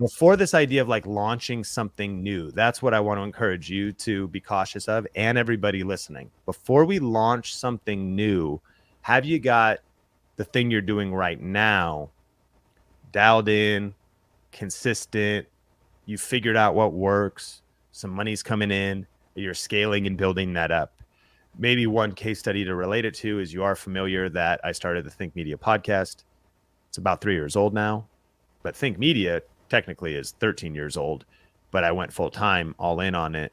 before this idea of like launching something new, that's what I want to encourage you to be cautious of, and everybody listening. Before we launch something new, have you got the thing you're doing right now dialed in, consistent? You figured out what works, some money's coming in, you're scaling and building that up. Maybe one case study to relate it to is, you are familiar that I started the Think Media podcast. It's about 3 years old now, but Think Media technically is 13 years old, but I went full time all in on it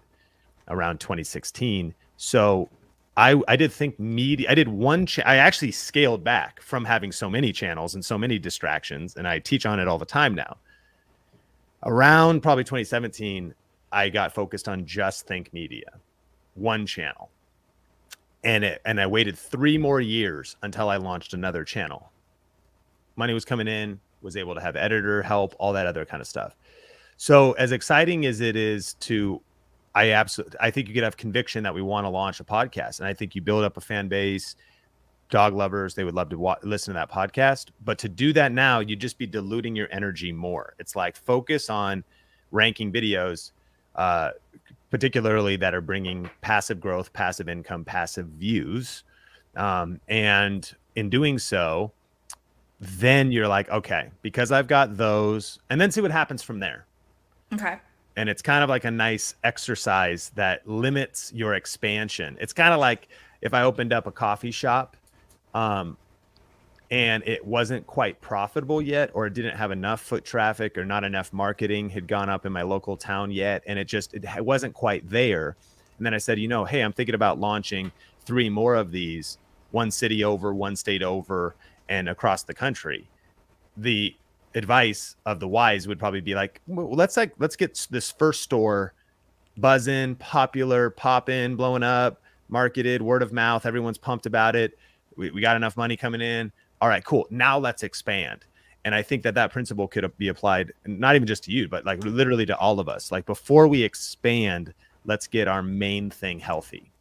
around 2016. So I did Think Media. I did I actually scaled back from having so many channels and so many distractions, and I teach on it all the time now. Around probably 2017, I got focused on just Think Media, one channel. And I waited 3 more years until I launched another channel. Money was coming in, was able to have editor help, all that other kind of stuff. So as exciting as it is to, I think you could have conviction that we want to launch a podcast. And I think you build up a fan base, dog lovers, they would love to listen to that podcast. But to do that now, you'd just be diluting your energy more. It's like, focus on ranking videos, particularly that are bringing passive growth, passive income, passive views. And in doing so, then you're like, okay, because I've got those, and then see what happens from there. Okay. And it's kind of like a nice exercise that limits your expansion. It's kind of like if I opened up a coffee shop, and it wasn't quite profitable yet, or it didn't have enough foot traffic, or not enough marketing had gone up in my local town yet, and it wasn't quite there. And then I said, hey, I'm thinking about launching 3 more of these, one city over, one state over, and across the country. The advice of the wise would probably be like, well, let's get this first store buzzing, popular, popping, blowing up, marketed, word of mouth, everyone's pumped about it. We got enough money coming in. All right, cool. Now let's expand. And I think that principle could be applied, not even just to you, but like literally to all of us. Like, before we expand, let's get our main thing healthy.